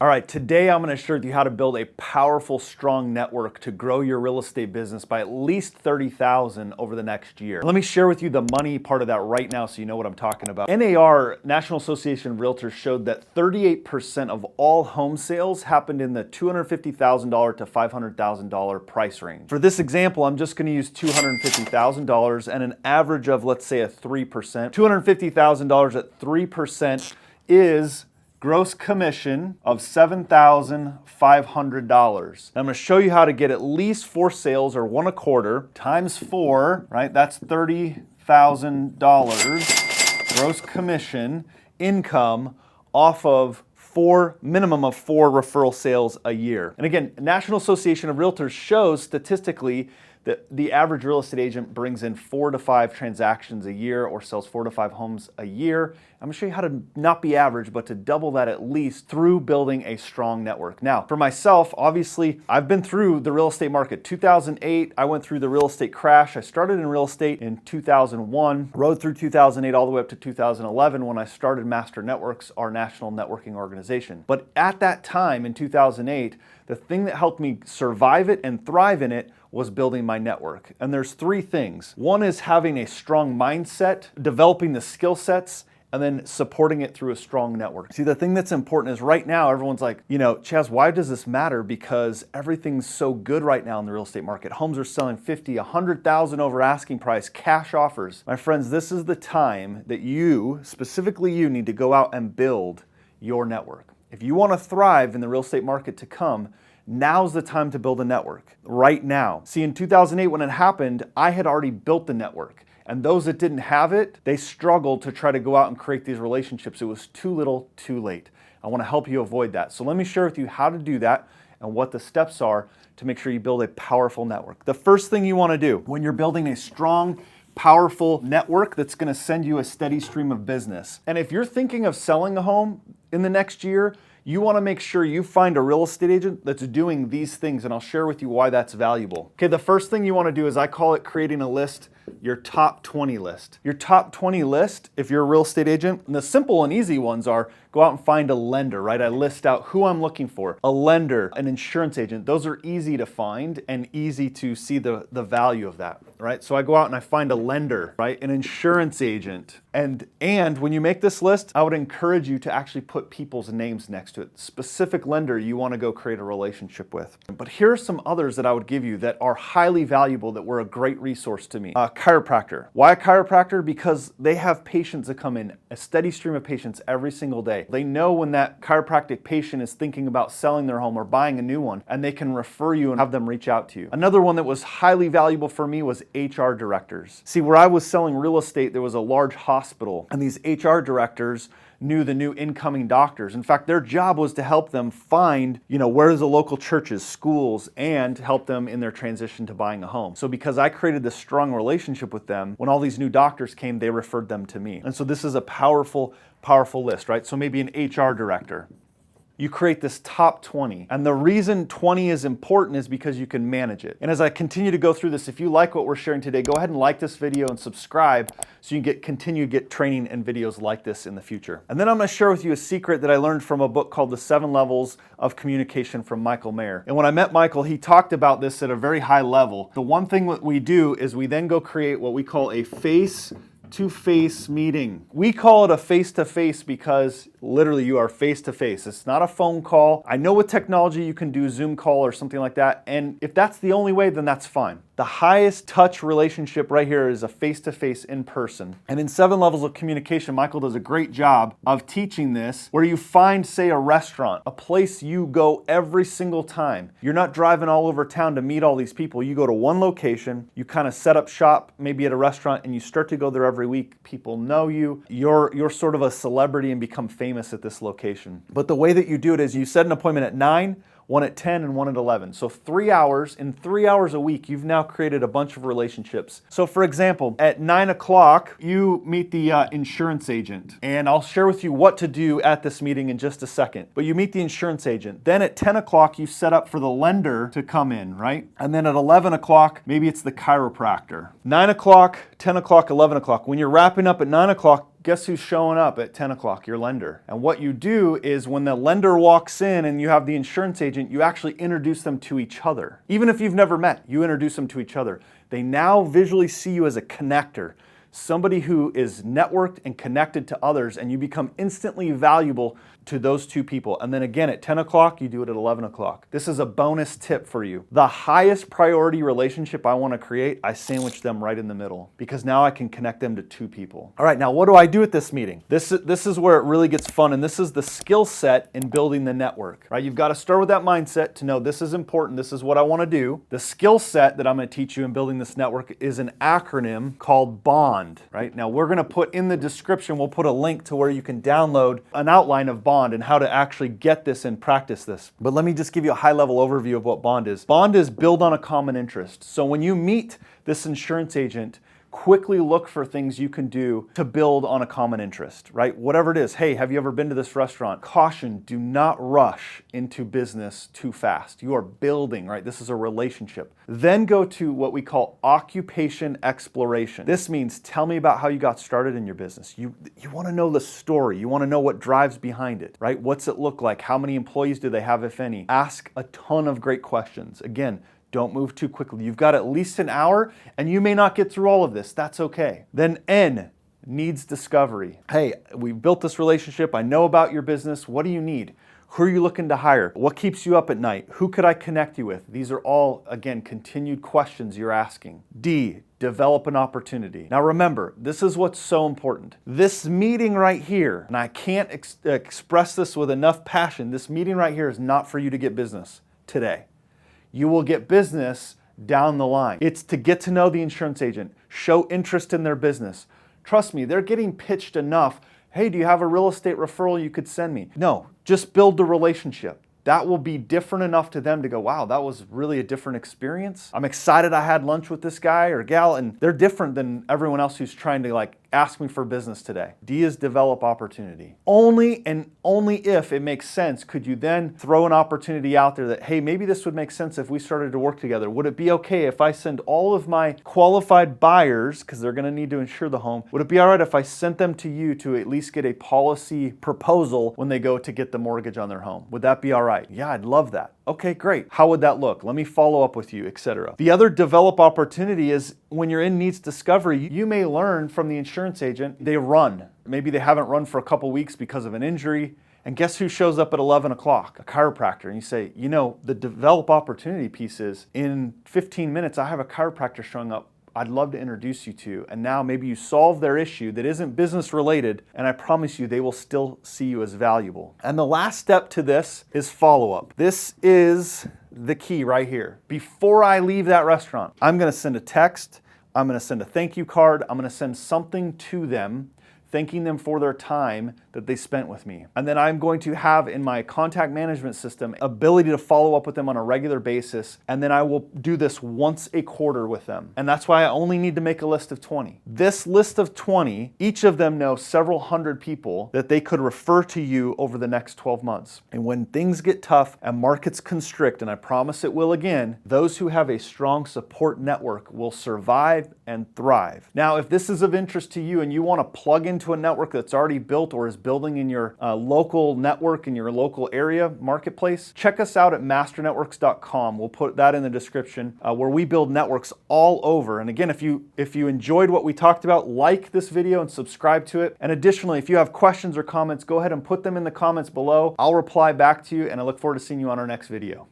All right, today I'm going to share with you how to build a powerful, strong network to grow your real estate business by at least 30,000 over the next year. Let me share with you the money part of that right now so you know what I'm talking about. NAR, National Association of Realtors, showed that 38% of all home sales happened in the $250,000 to $500,000 price range. For this example, I'm just going to use $250,000 and an average of, let's say, a 3%. $250,000 at 3% is gross commission of $7,500. I'm going to show you how to get at least 4 sales, or 1 a quarter, times 4, right? That's $30,000 gross commission income off of minimum of 4 referral sales a year. And again, National Association of Realtors shows statistically that the average real estate agent brings in 4 to 5 transactions a year or sells 4 to 5 homes a year. I'm going to show you how to not be average, but to double that at least through building a strong network. Now, for myself, obviously, I've been through the real estate market. 2008, I went through the real estate crash. I started in real estate in 2001, rode through 2008 all the way up to 2011 when I started Master Networks, our national networking organization. But at that time in 2008, the thing that helped me survive it and thrive in it was building my network. And there's 3 things. One is having a strong mindset, developing the skill sets, and then supporting it through a strong network. See, the thing that's important is right now, everyone's like, Chaz, why does this matter? Because everything's so good right now in the real estate market. Homes are selling 50, 100,000 over asking price, cash offers. My friends, this is the time that you, specifically you, need to go out and build your network. If you want to thrive in the real estate market to come, now's the time to build a network, right now. See, in 2008 when it happened, I had already built the network. And those that didn't have it, they struggled to try to go out and create these relationships. It was too little, too late. I want to help you avoid that. So let me share with you how to do that and what the steps are to make sure you build a powerful network. The first thing you want to do when you're building a strong, powerful network that's going to send you a steady stream of business. And if you're thinking of selling a home in the next year, you want to make sure you find a real estate agent that's doing these things, and I'll share with you why that's valuable. Okay, the first thing you want to do is, I call it creating a list, your top 20 list. Your top 20 list, if you're a real estate agent, and the simple and easy ones are, go out and find a lender, right? I list out who I'm looking for, a lender, an insurance agent. Those are easy to find and easy to see the value of that, right? So I go out and I find a lender, right? An insurance agent. And when you make this list, I would encourage you to actually put people's names next to it. Specific lender you want to go create a relationship with. But here are some others that I would give you that are highly valuable, that were a great resource to me. Chiropractor. Why a chiropractor? Because they have patients that come in, a steady stream of patients every single day. They know when that chiropractic patient is thinking about selling their home or buying a new one, and they can refer you and have them reach out to you. Another one that was highly valuable for me was HR directors. See, where I was selling real estate, there was a large hospital, and these HR directors knew the new incoming doctors. In fact, their job was to help them find, where the local churches, schools, and help them in their transition to buying a home. So because I created this strong relationship with them, when all these new doctors came, they referred them to me. And so this is a powerful list, right? So maybe an HR director. You create this top 20. And the reason 20 is important is because you can manage it. And as I continue to go through this, if you like what we're sharing today, go ahead and like this video and subscribe so you can continue to get training and videos like this in the future. And then I'm going to share with you a secret that I learned from a book called The 7 Levels of Communication from Michael Mayer. And when I met Michael, he talked about this at a very high level. The one thing that we do is we then go create what we call a face-to-face meeting. We call it a face-to-face because literally you are face-to-face. It's not a phone call. I know with technology you can do Zoom call or something like that, and if that's the only way, then that's fine. The highest touch relationship right here is a face-to-face in person. And in 7 Levels of Communication, Michael does a great job of teaching this, where you find, say, a restaurant, a place you go every single time. You're not driving all over town to meet all these people. You go to one location, you kind of set up shop, maybe at a restaurant, and you start to go there every week. People know you. You're sort of a celebrity and become famous at this location. But the way that you do it is you set an appointment at 9. one at 10, and one at 11. So 3 hours, in 3 hours a week, you've now created a bunch of relationships. So for example, at 9 o'clock, you meet the insurance agent, and I'll share with you what to do at this meeting in just a second. But you meet the insurance agent. Then at 10 o'clock, you set up for the lender to come in, right? And then at 11 o'clock, maybe it's the chiropractor. 9 o'clock, 10 o'clock, 11 o'clock. When you're wrapping up at 9 o'clock, guess who's showing up at 10 o'clock? Your lender. And what you do is when the lender walks in and you have the insurance agent, you actually introduce them to each other. Even if you've never met, you introduce them to each other. They now visually see you as a connector, somebody who is networked and connected to others, and you become instantly valuable to those two people. And then again at 10 o'clock, you do it at 11 o'clock. This is a bonus tip for you. The highest priority relationship I want to create, I sandwich them right in the middle, because now I can connect them to two people. All right, now what do I do at this meeting? This is where it really gets fun, and this is the skill set in building the network, right? You've got to start with that mindset to know this is important, this is what I want to do. The skill set that I'm going to teach you in building this network is an acronym called B.O.N.D, right? Now we're going to put in the description, we'll put a link to where you can download an outline of B.O.N.D and how to actually get this and practice this. But let me just give you a high-level overview of what B.O.N.D is. B.O.N.D is build on a common interest. So when you meet this insurance agent, quickly look for things you can do to build on a common interest, right? Whatever it is. Hey, have you ever been to this restaurant? Caution, do not rush into business too fast. You are building, right? This is a relationship. Then go to what we call occupation exploration. This means tell me about how you got started in your business. You want to know the story. You want to know what drives behind it, right? What's it look like? How many employees do they have, if any? Ask a ton of great questions. Again, don't move too quickly. You've got at least an hour, and you may not get through all of this. That's okay. Then N, needs discovery. Hey, we built this relationship. I know about your business. What do you need? Who are you looking to hire? What keeps you up at night? Who could I connect you with? These are all, again, continued questions you're asking. D, develop an opportunity. Now remember, this is what's so important. This meeting right here, and I can't express this with enough passion, this meeting right here is not for you to get business today. You will get business down the line. It's to get to know the insurance agent, show interest in their business. Trust me, they're getting pitched enough. Hey, do you have a real estate referral you could send me? No, just build the relationship. That will be different enough to them to go, wow, that was really a different experience. I'm excited I had lunch with this guy or gal, and they're different than everyone else who's trying to ask me for business today. D is develop opportunity. Only and only if it makes sense could you then throw an opportunity out there that, hey, maybe this would make sense if we started to work together. Would it be okay if I send all of my qualified buyers, because they're going to need to insure the home, would it be all right if I sent them to you to at least get a policy proposal when they go to get the mortgage on their home? Would that be all right? Yeah, I'd love that. Okay, great. How would that look? Let me follow up with you, etc. The other develop opportunity is when you're in needs discovery, you may learn from the insurance agent, they run. Maybe they haven't run for a couple weeks because of an injury. And guess who shows up at 11 o'clock? A chiropractor. And you say, you know, the develop opportunity piece is in 15 minutes, I have a chiropractor showing up I'd love to introduce you to. And now maybe you solve their issue that isn't business related, and I promise you they will still see you as valuable. And the last step to this is follow-up. This is the key right here. Before I leave that restaurant, I'm going to send a text, I'm going to send a thank you card, I'm going to send something to them, thanking them for their time that they spent with me. And then I'm going to have in my contact management system ability to follow up with them on a regular basis, and then I will do this once a quarter with them. And that's why I only need to make a list of 20. This list of 20, each of them know several hundred people that they could refer to you over the next 12 months. And when things get tough and markets constrict, and I promise it will again, those who have a strong support network will survive and thrive. Now, if this is of interest to you and you want to plug into a network that's already built or is building in your local network, in your local area marketplace, check us out at masternetworks.com. We'll put that in the description where we build networks all over. And again, if you enjoyed what we talked about, like this video and subscribe to it. And additionally, if you have questions or comments, go ahead and put them in the comments below. I'll reply back to you, and I look forward to seeing you on our next video.